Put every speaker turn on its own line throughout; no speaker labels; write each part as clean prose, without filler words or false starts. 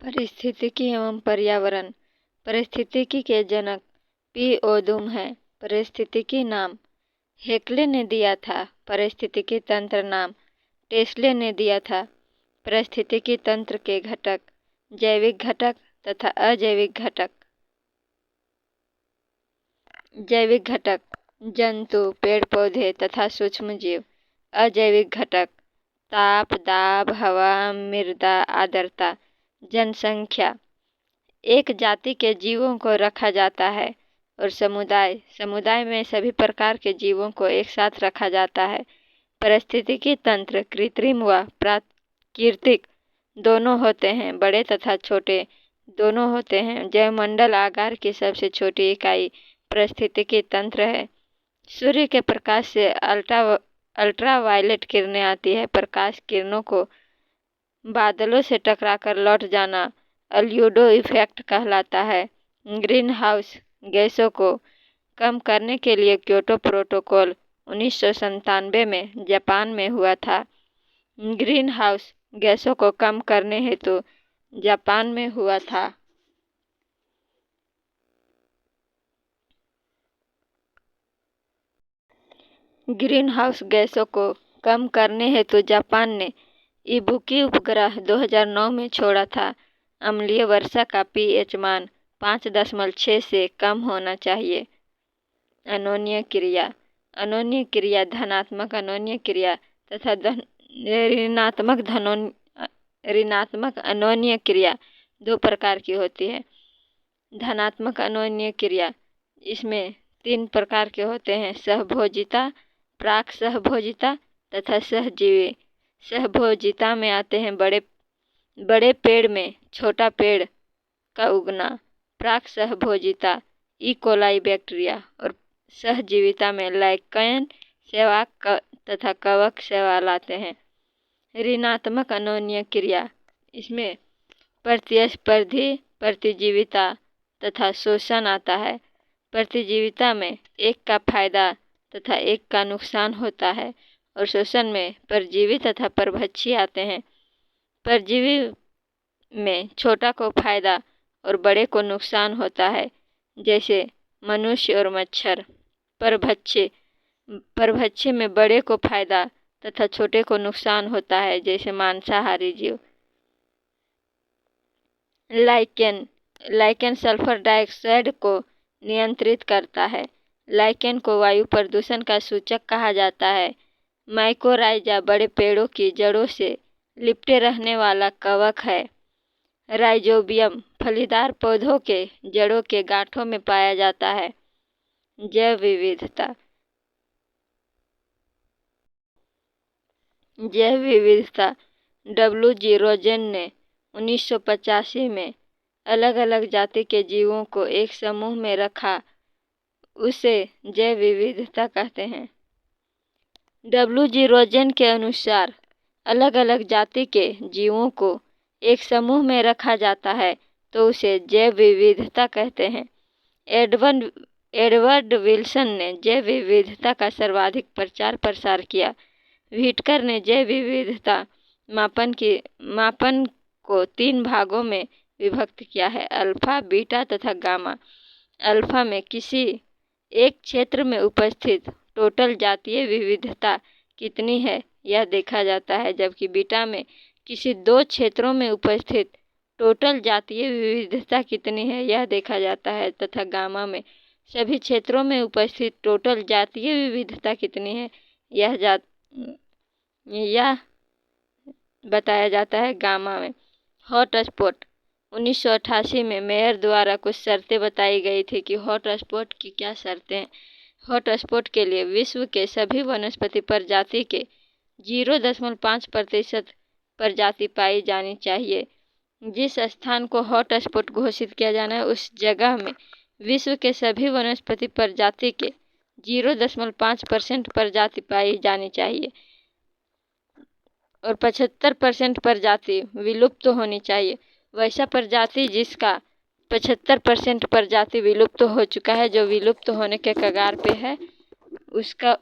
पारिस्थितिकी एवं पर्यावरण। पारिस्थितिकी के जनक पी ओदुम हैं। पारिस्थितिकी नाम हेक्ले ने दिया था। पारिस्थितिकी तंत्र नाम टेस्ले ने दिया था। पारिस्थितिकी तंत्र के घटक जैविक घटक तथा अजैविक घटक। जैविक घटक जंतु, पेड़ पौधे तथा सूक्ष्म जीव। अजैविक घटक ताप, दाब, हवा, मृदा, आर्द्रता। जनसंख्या एक जाति के जीवों को रखा जाता है। और समुदाय में सभी प्रकार के जीवों को एक साथ रखा जाता है। पारिस्थितिकी तंत्र कृत्रिम व प्राकृतिक दोनों होते हैं, बड़े तथा छोटे दोनों होते हैं। जैवमंडल आकार की सबसे छोटी इकाई पारिस्थितिकी तंत्र है। सूर्य के प्रकाश से अल्ट्रावायलेट किरणें आती है। प्रकाश किरणों को बादलों से टकराकर लौट जाना अल्यूडो इफेक्ट कहलाता है। ग्रीन हाउस गैसों को कम करने के लिए क्योटो प्रोटोकॉल 1997 में जापान में हुआ था। ग्रीन हाउस गैसों को कम करने हेतु जापान में हुआ था। ग्रीन हाउस गैसों को कम करने हेतु जापान ने इबुकी उपग्रह 2009 में छोड़ा था। अम्लीय वर्षा का पीएच मान 5.6 से कम होना चाहिए। अनोनीय क्रिया। अनोनीय क्रिया धनात्मक अनोनीय क्रिया तथा ऋणात्मक अनोनीय क्रिया दो प्रकार की होती है। धनात्मक अनोनीय क्रिया इसमें 3 प्रकार के होते हैं: सहभोजिता, प्राक सहभोजिता तथा सहजीवी। सहभोजिता में आते हैं बड़े पेड़ में छोटा पेड़ का उगना। प्राक सहभोजिता कोलाई बैक्टीरिया। और सहजीविता में लाइकेन, शैवाल तथा कवक शैवाल आते हैं। ऋणात्मक अनोनीय क्रिया इसमें प्रतिस्पर्धी प्रतिजीविता तथा शोषण आता है। प्रतिजीविता में एक का फायदा तथा एक का नुकसान होता है। और शोषण में परजीवी तथा परभक्षी आते हैं। परजीवी में छोटा को फायदा और बड़े को नुकसान होता है, जैसे मनुष्य और मच्छर। परभक्षी में बड़े को फायदा तथा छोटे को नुकसान होता है, जैसे मांसाहारी जीव। लाइकेन सल्फर डाइऑक्साइड को नियंत्रित करता है। लाइकेन को वायु प्रदूषण का सूचक कहा जाता है। माइकोराइजा बड़े पेड़ों की जड़ों से लिपटे रहने वाला कवक है। राइजोबियम फलीदार पौधों के जड़ों के गांठों में पाया जाता है। जैव विविधता W.G. रोजेन ने 1985 में अलग अलग जाति के जीवों को एक समूह में रखा, उसे जैव विविधता कहते हैं। W.G. रोजेन के अनुसार अलग अलग जाति के जीवों को एक समूह में रखा जाता है तो उसे जैव विविधता कहते हैं। एडवर्ड विल्सन ने जैव विविधता का सर्वाधिक प्रचार प्रसार किया। व्हिटकर ने जैव विविधता मापन को 3 भागों में विभक्त किया है: अल्फा, बीटा तथा गामा। अल्फा में किसी एक क्षेत्र में उपस्थित टोटल जातीय विविधता कितनी है यह देखा जाता है, जबकि बीटा में किसी 2 क्षेत्रों में उपस्थित टोटल जातीय विविधता कितनी है यह देखा जाता है, तथा गामा में सभी क्षेत्रों में उपस्थित टोटल जातीय विविधता कितनी है यह बताया जाता है। गामा में हॉटस्पॉट 1988 में मेयर द्वारा कुछ शर्तें बताई गई थी कि हॉटस्पॉट की क्या शर्तें हैं। हॉटस्पॉट के लिए विश्व के सभी वनस्पति प्रजाति के 0.5% प्रजाति पाई जानी चाहिए। जिस स्थान को हॉटस्पॉट घोषित किया जाना है उस जगह में विश्व के सभी वनस्पति प्रजाति के 0.5% प्रजाति पाई जानी चाहिए और 75% प्रजाति विलुप्त होनी चाहिए। वैसा प्रजाति जिसका 75% प्रजाति विलुप्त हो चुका है, जो विलुप्त होने के कगार पे है, उसका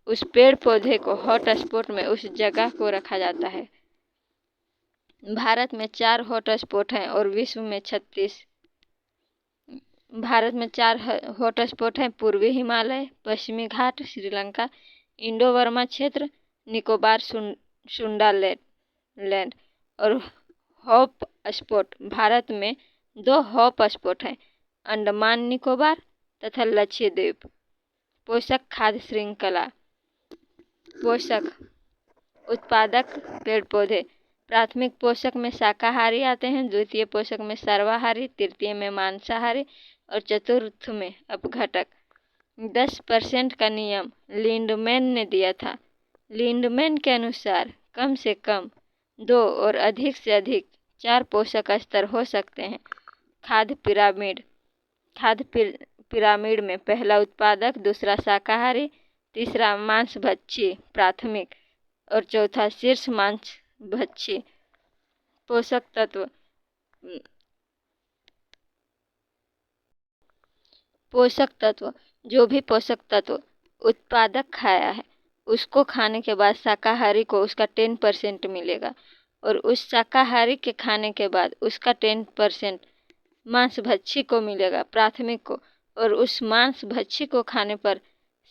उस पेड़ पौधे को हॉटस्पॉट में उस जगह को रखा जाता है। भारत में 4 हॉटस्पॉट हैं और विश्व में 36। भारत में 4 हॉटस्पॉट हैं: पूर्वी हिमालय, पश्चिमी घाट, श्रीलंका, इंडो बर्मा क्षेत्र, निकोबार सुंडालैंड और हॉप स्पॉट। भारत में 2 हॉप स्पॉट हैं: अंडमान निकोबार तथा लक्षद्वीप। पोषक खाद्य श्रृंखला। पोषक उत्पादक पेड़ पौधे। प्राथमिक पोषक में शाकाहारी आते हैं, द्वितीय पोषक में सर्वाहारी, तृतीय में मांसाहारी और चतुर्थ में अपघटक। 10% का नियम लिंडमैन ने दिया था। लिंडमैन के अनुसार कम से कम 2 और अधिक से अधिक 4 पोषक स्तर हो सकते हैं। खाद्य पिरामिड। खाद्य पिरामिड में पहला उत्पादक, दूसरा शाकाहारी, तीसरा मांसभक्षी प्राथमिक और चौथा शीर्ष मांसभक्षी। पोषक तत्व। पोषक तत्व। जो भी पोषक तत्व उत्पादक खाया है उसको खाने के बाद शाकाहारी को उसका 10% मिलेगा और उस शाकाहारी के खाने के बाद उसका 10% मांसभक्षी को मिलेगा प्राथमिक को, और उस मांसभक्षी को खाने पर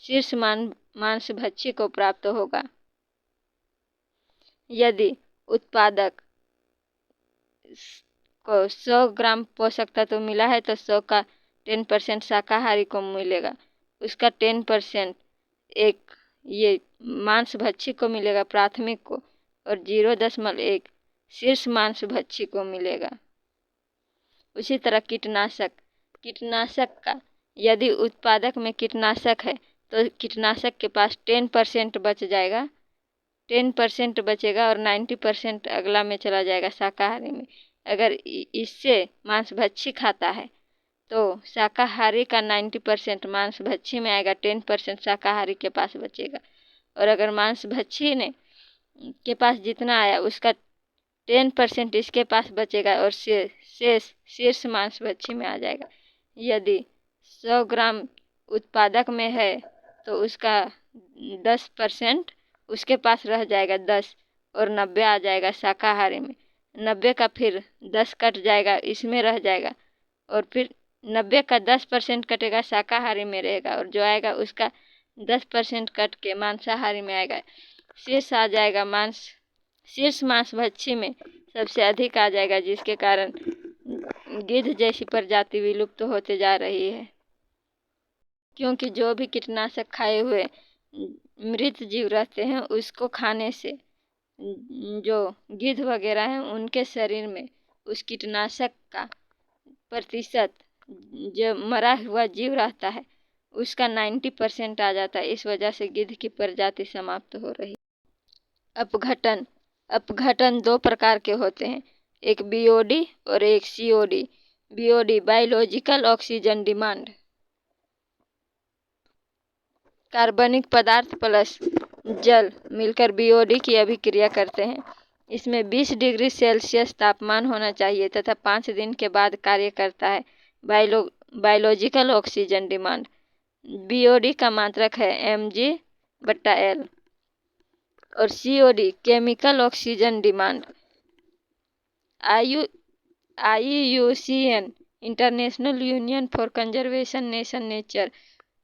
शीर्ष मांसभक्षी को प्राप्त होगा। यदि उत्पादक को 100 ग्राम पोषक तत्व मिला है तो 100 का 10% शाकाहारी को मिलेगा, उसका 10% एक ये मांसभक्षी को मिलेगा प्राथमिक को, और 0.1 शीर्ष मांसभक्षी को मिलेगा। उसी तरह कीटनाशक का यदि उत्पादक में कीटनाशक है तो कीटनाशक के पास 10% बच जाएगा, 10% बचेगा और 90% अगला में चला जाएगा शाकाहारी में। अगर इससे मांसभक्षी खाता है तो शाकाहारी का 90% मांसभक्षी में आएगा, 10% शाकाहारी के पास बचेगा। और अगर मांसभक्षी ने के पास जितना आया उसका 10% इसके पास बचेगा और शेष शीर्ष मांसभक्षी में आ जाएगा। यदि 100 ग्राम उत्पादक में है तो उसका 10% उसके पास रह जाएगा 10 और 90 आ जाएगा शाकाहारी में। 90 का फिर 10 कट जाएगा, इसमें रह जाएगा, और फिर 90 का 10% कटेगा शाकाहारी में रहेगा, और जो आएगा उसका 10% कट के मांसाहारी में आएगा। शेष आ जाएगा शीर्ष मांसभक्षी में सबसे अधिक आ जाएगा, जिसके कारण गिद्ध जैसी प्रजाति विलुप्त होते जा रही है। क्योंकि जो भी कीटनाशक खाए हुए मृत जीव रहते हैं उसको खाने से जो गिद्ध वगैरह हैं उनके शरीर में उस कीटनाशक का प्रतिशत जो मरा हुआ जीव रहता है उसका 90% आ जाता है। इस वजह से गिद्ध की प्रजाति समाप्त हो रही। अपघटन 2 प्रकार के होते हैं, एक बीओडी और एक COD. BOD biological oxygen demand. कार्बनिक पदार्थ प्लस जल मिलकर बीओडी की अभिक्रिया करते हैं। इसमें 20 डिग्री सेल्सियस तापमान होना चाहिए तथा 5 दिन के बाद कार्य करता है। Biological oxygen demand. बीओडी का मात्रक है mg/L और COD chemical oxygen demand. IUCN international union for conservation nature,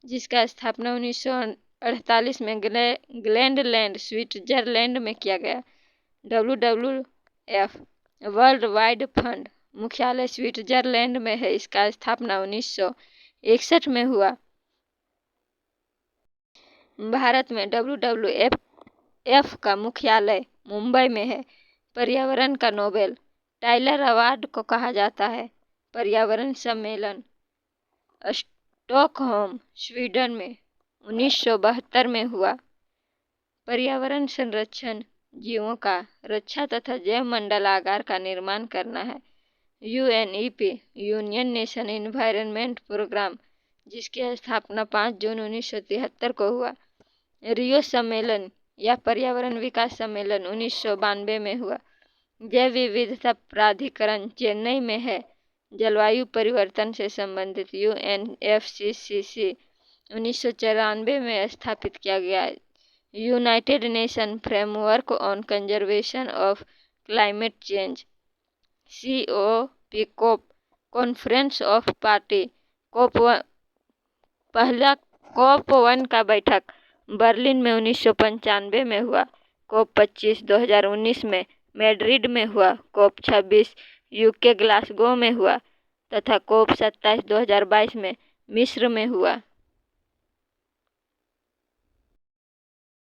जिसका स्थापना 1948 में ग्लैंडलैंड स्विट्जरलैंड में किया गया। WWF वर्ल्ड वाइड फंड मुख्यालय स्विट्जरलैंड में है। इसका स्थापना 1961 में हुआ। भारत में WWF का मुख्यालय मुंबई में है। पर्यावरण का नोबेल टाइलर अवार्ड को कहा जाता है। पर्यावरण सम्मेलन स्टॉकहोम स्वीडन में 1972 में हुआ। पर्यावरण संरक्षण जीवों का रक्षा तथा जैव मंडलागार का निर्माण करना है। UNEP union nation environment programme, जिसकी स्थापना 5 जून 1973 को हुआ। रियो सम्मेलन या पर्यावरण विकास सम्मेलन 1992 में हुआ। जैव विविधता प्राधिकरण चेन्नई में है। जलवायु परिवर्तन से संबंधित UNFCCC 1994 में स्थापित किया गया। United nation framework on conservation of climate change. COP COP conference of party. पहला COP 1 का बैठक बर्लिन में 1995 में हुआ। COP 25 2019 में मैड्रिड में हुआ। COP 26 UK ग्लासगो में हुआ तथा COP 27 2022 में मिस्र में हुआ।